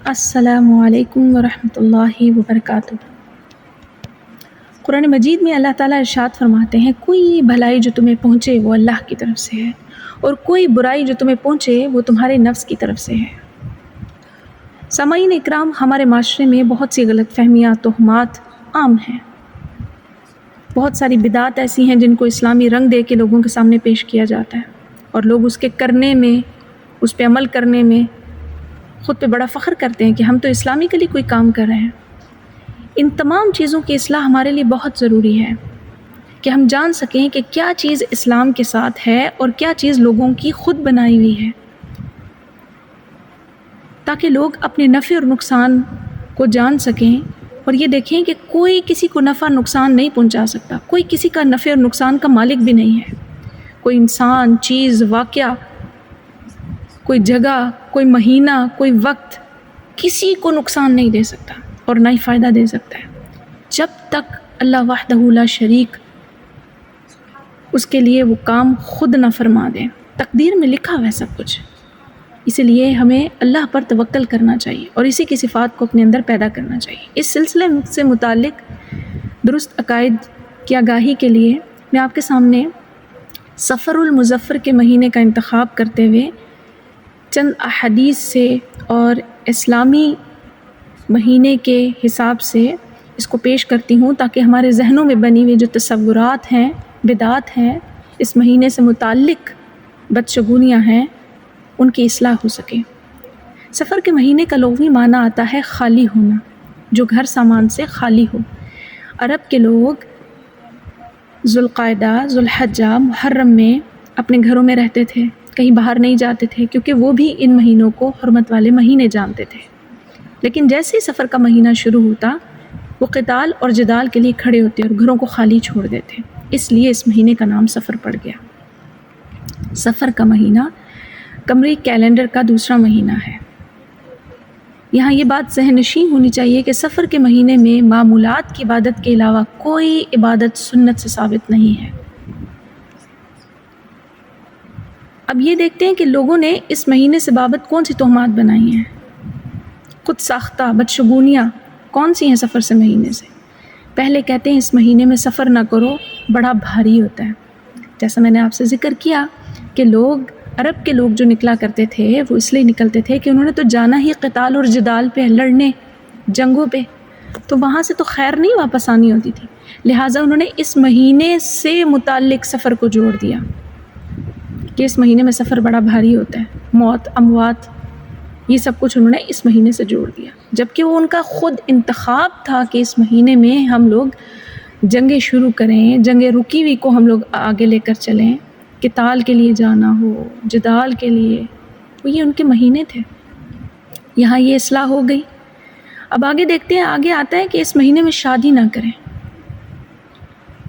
السلام علیکم ورحمۃ اللہ وبرکاتہ۔ قرآن مجید میں اللہ تعالیٰ ارشاد فرماتے ہیں، کوئی بھلائی جو تمہیں پہنچے وہ اللہ کی طرف سے ہے، اور کوئی برائی جو تمہیں پہنچے وہ تمہارے نفس کی طرف سے ہے۔ سامعین اکرام، ہمارے معاشرے میں بہت سی غلط فہمیاں، تہمات عام ہیں۔ بہت ساری بدعات ایسی ہیں جن کو اسلامی رنگ دے کے لوگوں کے سامنے پیش کیا جاتا ہے، اور لوگ اس کے کرنے میں، اس پہ عمل کرنے میں خود پہ بڑا فخر کرتے ہیں کہ ہم تو اسلامکلی کوئی کام کر رہے ہیں۔ ان تمام چیزوں کی اصلاح ہمارے لیے بہت ضروری ہے کہ ہم جان سکیں کہ کیا چیز اسلام کے ساتھ ہے اور کیا چیز لوگوں کی خود بنائی ہوئی ہے، تاکہ لوگ اپنے نفع اور نقصان کو جان سکیں اور یہ دیکھیں کہ کوئی کسی کو نفع نقصان نہیں پہنچا سکتا، کوئی کسی کا نفع اور نقصان کا مالک بھی نہیں ہے۔ کوئی انسان، چیز، واقعہ، کوئی جگہ، کوئی مہینہ، کوئی وقت کسی کو نقصان نہیں دے سکتا اور نہ ہی فائدہ دے سکتا ہے، جب تک اللہ وحدہ لا شریک اس کے لیے وہ کام خود نہ فرما دے۔ تقدیر میں لکھا ہوا ہے سب کچھ، اسی لیے ہمیں اللہ پر توکل کرنا چاہیے اور اسی کی صفات کو اپنے اندر پیدا کرنا چاہیے۔ اس سلسلے سے متعلق درست عقائد کی آگاہی کے لیے میں آپ کے سامنے سفر المظفر کے مہینے کا انتخاب کرتے ہوئے چند احادیث سے اور اسلامی مہینے کے حساب سے اس کو پیش کرتی ہوں، تاکہ ہمارے ذہنوں میں بنی ہوئی جو تصورات ہیں، بدعات ہیں، اس مہینے سے متعلق بدشگونیاں ہیں، ان کی اصلاح ہو سکے۔ سفر کے مہینے کا لغوی معنی آتا ہے خالی ہونا، جو گھر سامان سے خالی ہو۔ عرب کے لوگ ذوالقعدہ، ذوالحجہ، محرم میں اپنے گھروں میں رہتے تھے، کہیں باہر نہیں جاتے تھے، کیونکہ وہ بھی ان مہینوں کو حرمت والے مہینے جانتے تھے۔ لیکن جیسے ہی سفر کا مہینہ شروع ہوتا، وہ قتال اور جدال کے لیے کھڑے ہوتے اور گھروں کو خالی چھوڑ دیتے، اس لیے اس مہینے کا نام سفر پڑ گیا۔ سفر کا مہینہ قمری کیلنڈر کا دوسرا مہینہ ہے۔ یہاں یہ بات ذہن نشین ہونی چاہیے کہ سفر کے مہینے میں معمولات کی عبادت کے علاوہ کوئی عبادت سنت سے ثابت نہیں ہے۔ اب یہ دیکھتے ہیں کہ لوگوں نے اس مہینے سے بابت کون سی تہمات بنائی ہیں، خود ساختہ بدشگونیاں کون سی ہیں سفر سے مہینے سے۔ پہلے کہتے ہیں اس مہینے میں سفر نہ کرو، بڑا بھاری ہوتا ہے۔ جیسا میں نے آپ سے ذکر کیا کہ عرب کے لوگ جو نکلا کرتے تھے وہ اس لیے نکلتے تھے کہ انہوں نے تو جانا ہی قتال اور جدال پہ، لڑنے، جنگوں پہ، تو وہاں سے تو خیر نہیں واپس آنی ہوتی تھی، لہٰذا انہوں نے اس مہینے سے متعلق سفر کو جوڑ دیا کہ اس مہینے میں سفر بڑا بھاری ہوتا ہے، موت، اموات، یہ سب کچھ انہوں نے اس مہینے سے جوڑ دیا، جبکہ وہ ان کا خود انتخاب تھا کہ اس مہینے میں ہم لوگ جنگیں شروع کریں، جنگیں رکی ہوئی کو ہم لوگ آگے لے کر چلیں، قتال کے لیے جانا ہو، جدال کے لیے، وہ یہ ان کے مہینے تھے۔ یہاں یہ اصلاح ہو گئی۔ اب آگے دیکھتے ہیں، آگے آتا ہے کہ اس مہینے میں شادی نہ کریں۔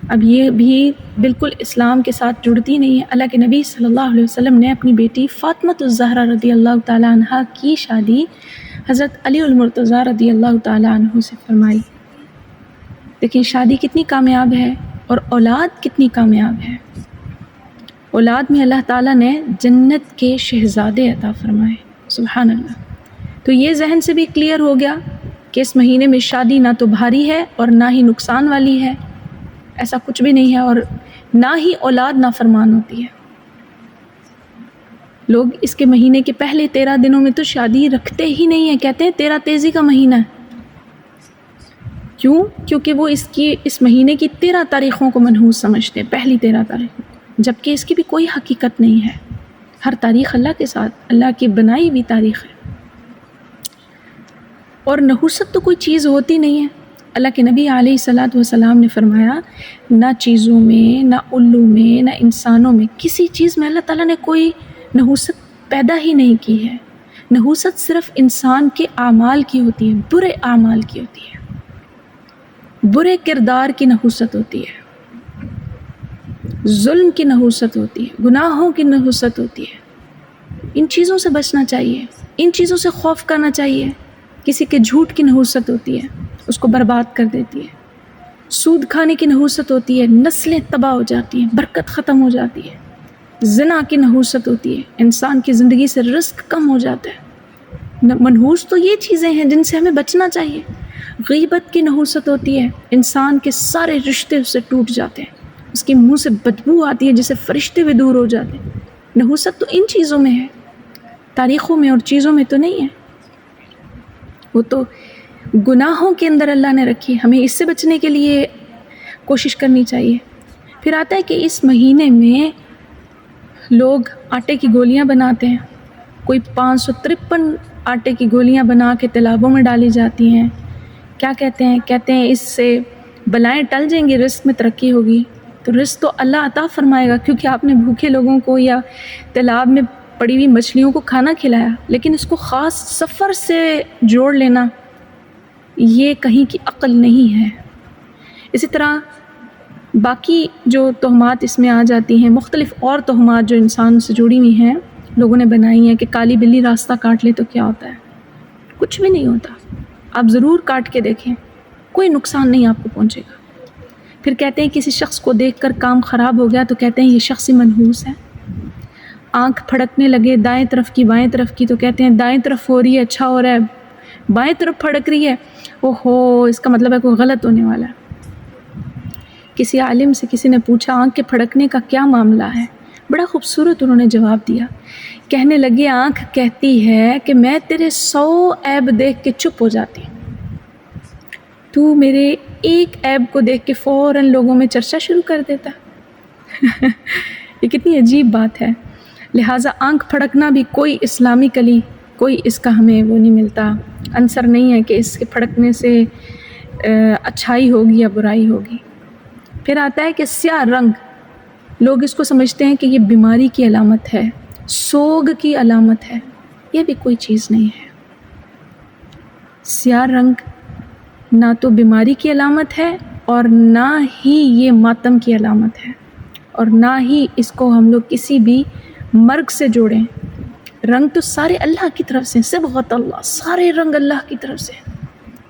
اب یہ بھی بالکل اسلام کے ساتھ جڑتی نہیں ہے۔ اللہ کے نبی صلی اللہ علیہ وسلم نے اپنی بیٹی فاطمۃ الزہرا رضی اللہ تعالیٰ عنہ کی شادی حضرت علی المرتضیٰ رضی اللہ تعالیٰ عنہ سے فرمائی۔ لیکن شادی کتنی کامیاب ہے اور اولاد کتنی کامیاب ہے۔ اولاد میں اللہ تعالیٰ نے جنت کے شہزادے عطا فرمائے، سبحان اللہ۔ تو یہ ذہن سے بھی کلیئر ہو گیا کہ اس مہینے میں شادی نہ تو بھاری ہے اور نہ ہی نقصان والی ہے، ایسا کچھ بھی نہیں ہے، اور نہ ہی اولاد نافرمان ہوتی ہے۔ لوگ اس کے مہینے کے پہلے 13 دنوں میں تو شادی رکھتے ہی نہیں ہیں، کہتے ہیں 13 تیزی کا مہینہ ہے۔ کیوں؟ کیونکہ وہ اس مہینے کی 13 تاریخوں کو منحوس سمجھتے ہیں، پہلی 13 تاریخ، جبکہ اس کی بھی کوئی حقیقت نہیں ہے۔ ہر تاریخ اللہ کے ساتھ، اللہ کی بنائی ہوئی تاریخ ہے، اور نحوست تو کوئی چیز ہوتی نہیں ہے۔ اللہ کے نبی علیہ الصلاۃ والسلام نے فرمایا، نہ چیزوں میں، نہ الو میں، نہ انسانوں میں، کسی چیز میں اللہ تعالیٰ نے کوئی نحوست پیدا ہی نہیں کی ہے۔ نحوست صرف انسان کے اعمال کی ہوتی ہے، برے اعمال کی ہوتی ہے، برے کردار کی نحوست ہوتی ہے، ظلم کی نحوست ہوتی ہے، گناہوں کی نحوست ہوتی ہے۔ ان چیزوں سے بچنا چاہیے، ان چیزوں سے خوف کرنا چاہیے۔ کسی کے جھوٹ کی نحوست ہوتی ہے، اس کو برباد کر دیتی ہے۔ سود کھانے کی نحوست ہوتی ہے، نسلیں تباہ ہو جاتی ہیں، برکت ختم ہو جاتی ہے۔ زنا کی نحوست ہوتی ہے، انسان کی زندگی سے رزق کم ہو جاتا ہے۔ منحوس تو یہ چیزیں ہیں جن سے ہمیں بچنا چاہیے۔ غیبت کی نحوست ہوتی ہے، انسان کے سارے رشتے اس سے ٹوٹ جاتے ہیں، اس کی منہ سے بدبو آتی ہے جس سے فرشتے بھی دور ہو جاتے ہیں۔ نحوست تو ان چیزوں میں ہے، تاریخوں میں اور چیزوں میں تو نہیں ہے، وہ تو گناہوں کے اندر اللہ نے رکھی ہے۔ ہمیں اس سے بچنے کے لیے کوشش کرنی چاہیے۔ پھر آتا ہے کہ اس مہینے میں لوگ آٹے کی گولیاں بناتے ہیں، کوئی 553 آٹے کی گولیاں بنا کے تالابوں میں ڈالی جاتی ہیں۔ کیا کہتے ہیں؟ کہتے ہیں اس سے بلائیں ٹل جائیں گی، رزق میں ترقی ہوگی۔ تو رزق تو اللہ عطا فرمائے گا، کیونکہ آپ نے بھوکے لوگوں کو یا تالاب میں پڑی ہوئی مچھلیوں کو کھانا کھلایا، لیکن اس کو خاص سفر سے جوڑ لینا یہ کہیں کی عقل نہیں ہے۔ اسی طرح باقی جو تہمات اس میں آ جاتی ہیں، مختلف اور تہمات جو انسان سے جڑی ہوئی ہیں، لوگوں نے بنائی ہیں کہ کالی بلی راستہ کاٹ لے تو کیا ہوتا ہے؟ کچھ بھی نہیں ہوتا، آپ ضرور کاٹ کے دیکھیں، کوئی نقصان نہیں آپ کو پہنچے گا۔ پھر کہتے ہیں کسی شخص کو دیکھ کر کام خراب ہو گیا تو کہتے ہیں یہ شخص ہی منحوس ہے۔ آنکھ پھڑکنے لگے دائیں طرف کی بائیں طرف کی تو کہتے ہیں دائیں طرف ہو رہی ہے اچھا ہو رہا ہے، بائیں طرف پھڑک رہی ہے اوہو اس کا مطلب ہے کوئی غلط ہونے والا ہے۔ کسی عالم سے کسی نے پوچھا آنکھ کے پھڑکنے کا کیا معاملہ ہے؟ بڑا خوبصورت انہوں نے جواب دیا، کہنے لگے آنکھ کہتی ہے کہ میں تیرے 100 عیب دیکھ کے چپ ہو جاتی ہوں، تو میرے ایک عیب کو دیکھ کے فوراً لوگوں میں چرچا شروع کر دیتا۔ یہ کتنی عجیب بات ہے۔ لہٰذا آنکھ پھڑکنا بھی کوئی اسلامی کلی، کوئی اس کا ہمیں وہ نہیں ملتا، عنصر نہیں ہے کہ اس کے پھڑکنے سے اچھائی ہوگی یا برائی ہوگی۔ پھر آتا ہے کہ سیاہ رنگ، لوگ اس کو سمجھتے ہیں کہ یہ بیماری کی علامت ہے، سوگ کی علامت ہے، یہ بھی کوئی چیز نہیں ہے۔ سیاہ رنگ نہ تو بیماری کی علامت ہے اور نہ ہی یہ ماتم کی علامت ہے، اور نہ ہی اس کو ہم لوگ کسی بھی مرگ سے جوڑیں۔ رنگ تو سارے اللہ کی طرف سے، صبغۃ اللہ، سارے رنگ اللہ کی طرف سے،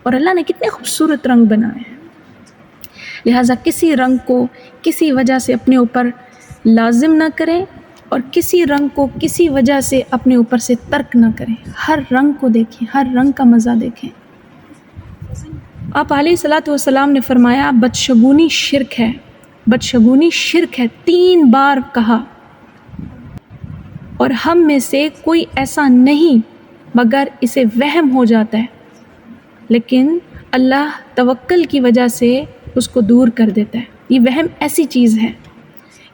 اور اللہ نے کتنے خوبصورت رنگ بنائے ہیں۔ لہٰذا کسی رنگ کو کسی وجہ سے اپنے اوپر لازم نہ کریں اور کسی رنگ کو کسی وجہ سے اپنے اوپر سے ترک نہ کریں، ہر رنگ کو دیکھیں، ہر رنگ کا مزہ دیکھیں۔ آپ علیہ الصلوۃ والسلام نے فرمایا بدشگونی شرک ہے، بدشگونی شرک ہے، 3 بار کہا، اور ہم میں سے کوئی ایسا نہیں مگر اسے وہم ہو جاتا ہے، لیکن اللہ توکل کی وجہ سے اس کو دور کر دیتا ہے۔ یہ وہم ایسی چیز ہے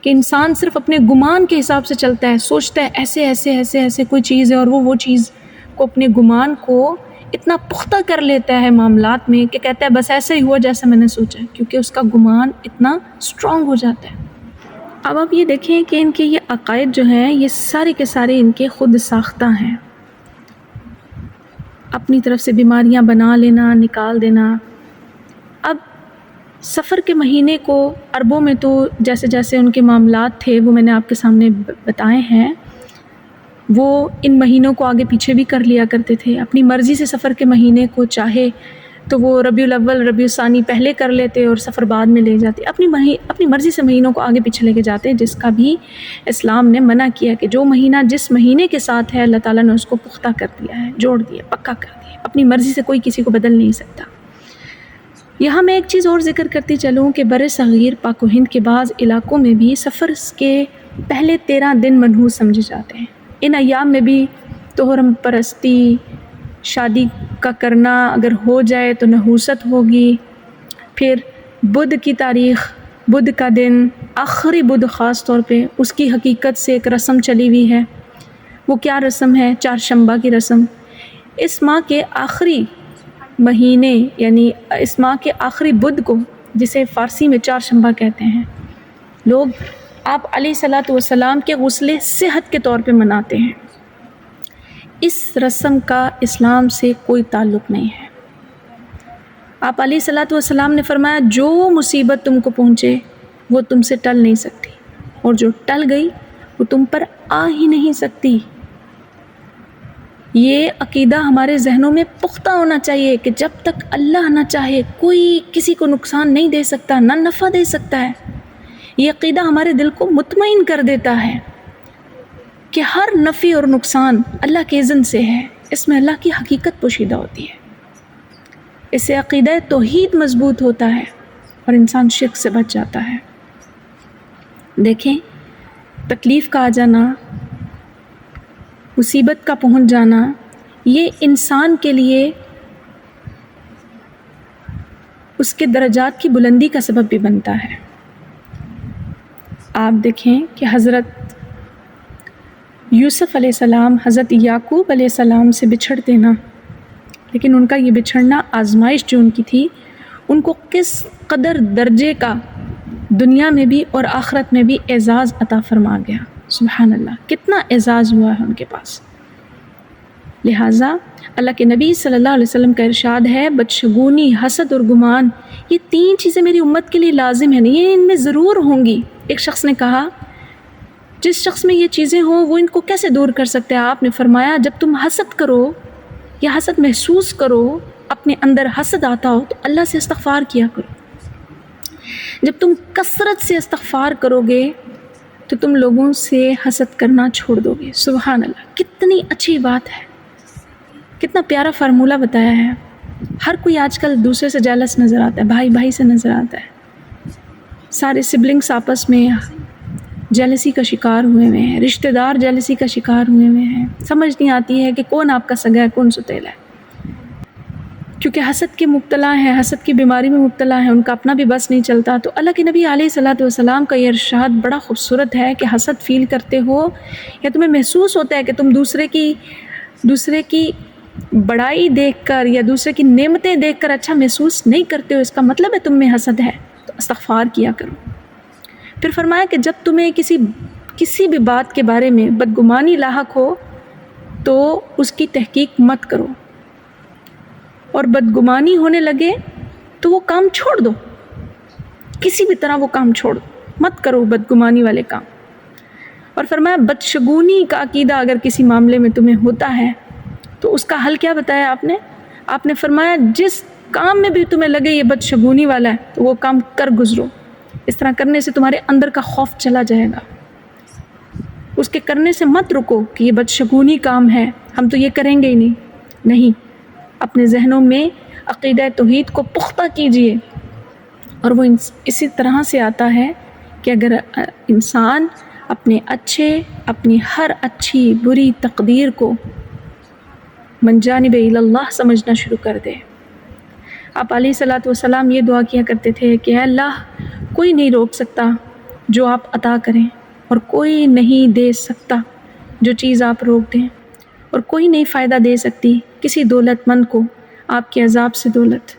کہ انسان صرف اپنے گمان کے حساب سے چلتا ہے، سوچتا ہے ایسے ایسے ایسے ایسے کوئی چیز ہے، اور وہ چیز کو اپنے گمان کو اتنا پختہ کر لیتا ہے معاملات میں کہ کہتا ہے بس ایسے ہی ہوا جیسا میں نے سوچا، کیونکہ اس کا گمان اتنا اسٹرانگ ہو جاتا ہے۔ اب آپ یہ دیکھیں کہ ان کے یہ عقائد جو ہیں یہ سارے کے سارے ان کے خود ساختہ ہیں، اپنی طرف سے بیماریاں بنا لینا، نکال دینا۔ اب سفر کے مہینے کو عربوں میں تو جیسے جیسے ان کے معاملات تھے وہ میں نے آپ کے سامنے بتائے ہیں، وہ ان مہینوں کو آگے پیچھے بھی کر لیا کرتے تھے، اپنی مرضی سے سفر کے مہینے کو چاہے تو وہ ربیع الاول ربیع الثانی پہلے کر لیتے اور سفر بعد میں لے جاتے، اپنی مرضی سے مہینوں کو آگے پیچھے لے کے جاتے، جس کا بھی اسلام نے منع کیا کہ جو مہینہ جس مہینے کے ساتھ ہے اللہ تعالیٰ نے اس کو پختہ کر دیا ہے، جوڑ دیا، پکا کر دیا، اپنی مرضی سے کوئی کسی کو بدل نہیں سکتا۔ یہاں میں ایک چیز اور ذکر کرتی چلوں کہ بر صغیر پاک و ہند کے بعض علاقوں میں بھی سفر کے پہلے 13 دن منحوس سمجھے جاتے ہیں۔ ان ایام میں بھی تحرم پرستی، شادی کا کرنا اگر ہو جائے تو نحوست ہوگی۔ پھر بدھ کی تاریخ، بدھ کا دن، آخری بدھ خاص طور پہ اس کی حقیقت سے ایک رسم چلی ہوئی ہے۔ وہ کیا رسم ہے؟ چارشنبہ کی رسم۔ اس ماہ کے آخری مہینے یعنی اس ماہ کے آخری بدھ کو، جسے فارسی میں چارشنبہ کہتے ہیں، لوگ آپ علیہ الصلوۃ والسلام کے غسل صحت کے طور پہ مناتے ہیں۔ اس رسم کا اسلام سے کوئی تعلق نہیں ہے۔ آپ علیہ الصلوۃ والسلام نے فرمایا جو مصیبت تم کو پہنچے وہ تم سے ٹل نہیں سکتی، اور جو ٹل گئی وہ تم پر آ ہی نہیں سکتی۔ یہ عقیدہ ہمارے ذہنوں میں پختہ ہونا چاہیے کہ جب تک اللہ نہ چاہے کوئی کسی کو نقصان نہیں دے سکتا، نہ نفع دے سکتا ہے۔ یہ عقیدہ ہمارے دل کو مطمئن کر دیتا ہے کہ ہر نفع اور نقصان اللہ کے اذن سے ہے، اس میں اللہ کی حقیقت پوشیدہ ہوتی ہے، اس سے عقیدہ توحید مضبوط ہوتا ہے اور انسان شرک سے بچ جاتا ہے۔ دیکھیں، تکلیف کا آ جانا، مصیبت کا پہنچ جانا، یہ انسان کے لیے اس کے درجات کی بلندی کا سبب بھی بنتا ہے۔ آپ دیکھیں کہ حضرت یوسف علیہ السلام حضرت یعقوب علیہ السلام سے بچھڑتے نا، لیکن ان کا یہ بچھڑنا آزمائش جو ان کی تھی، ان کو کس قدر درجے کا دنیا میں بھی اور آخرت میں بھی اعزاز عطا فرما گیا۔ سبحان اللہ، کتنا اعزاز ہوا ہے ان کے پاس۔ لہٰذا اللہ کے نبی صلی اللہ علیہ وسلم کا ارشاد ہے، بدشگونی، حسد اور گمان، یہ تین چیزیں میری امت کے لیے لازم ہیں، یہ ان میں ضرور ہوں گی۔ ایک شخص نے کہا، جس شخص میں یہ چیزیں ہوں وہ ان کو کیسے دور کر سکتے ہیں؟ آپ نے فرمایا، جب تم حسد کرو یا حسد محسوس کرو، اپنے اندر حسد آتا ہو، تو اللہ سے استغفار کیا کرو۔ جب تم کثرت سے استغفار کرو گے تو تم لوگوں سے حسد کرنا چھوڑ دو گے۔ سبحان اللہ، کتنی اچھی بات ہے، کتنا پیارا فارمولہ بتایا ہے۔ ہر کوئی آج کل دوسرے سے جیلس نظر آتا ہے، بھائی بھائی سے نظر آتا ہے، سارے سبلنگس آپس میں جیلسی کا شکار ہوئے ہوئے ہیں، رشتہ دار جیلسی کا شکار ہوئے ہوئے ہیں، سمجھ نہیں آتی ہے کہ کون آپ کا سگا ہے، کون ستیلا ہے، کیونکہ حسد کے مبتلا ہیں، حسد کی بیماری میں مبتلا ہیں، ان کا اپنا بھی بس نہیں چلتا۔ تو اللہ کے نبی علیہ الصلوۃ والسلام کا یہ ارشاد بڑا خوبصورت ہے کہ حسد فیل کرتے ہو یا تمہیں محسوس ہوتا ہے کہ تم دوسرے کی بڑائی دیکھ کر یا دوسرے کی نعمتیں دیکھ کر اچھا محسوس نہیں کرتے ہو، اس کا مطلب ہے تم میں حسد ہے، تو استغفار کیا کرو۔ پھر فرمایا کہ جب تمہیں کسی بھی بات کے بارے میں بدگمانی لاحق ہو تو اس کی تحقیق مت کرو، اور بدگمانی ہونے لگے تو وہ کام چھوڑ دو، کسی بھی طرح وہ کام چھوڑ دو، مت کرو بدگمانی والے کام۔ اور فرمایا بدشگونی کا عقیدہ اگر کسی معاملے میں تمہیں ہوتا ہے تو اس کا حل کیا بتایا آپ نے فرمایا جس کام میں بھی تمہیں لگے یہ بدشگونی والا ہے تو وہ کام کر گزرو۔ اس طرح کرنے سے تمہارے اندر کا خوف چلا جائے گا، اس کے کرنے سے مت رکو کہ یہ بدشگونی کام ہے، ہم تو یہ کریں گے ہی نہیں۔ اپنے ذہنوں میں عقیدہ توحید کو پختہ کیجئے، اور وہ اسی طرح سے آتا ہے کہ اگر انسان اپنی ہر اچھی بری تقدیر کو من جانب اللہ سمجھنا شروع کر دے۔ آپ علیہ الصلوۃ والسلام یہ دعا کیا کرتے تھے کہ اے اللہ، کوئی نہیں روک سکتا جو آپ عطا کریں، اور کوئی نہیں دے سکتا جو چیز آپ روک دیں، اور کوئی نہیں فائدہ دے سکتی کسی دولت مند کو آپ کے عذاب سے دولت۔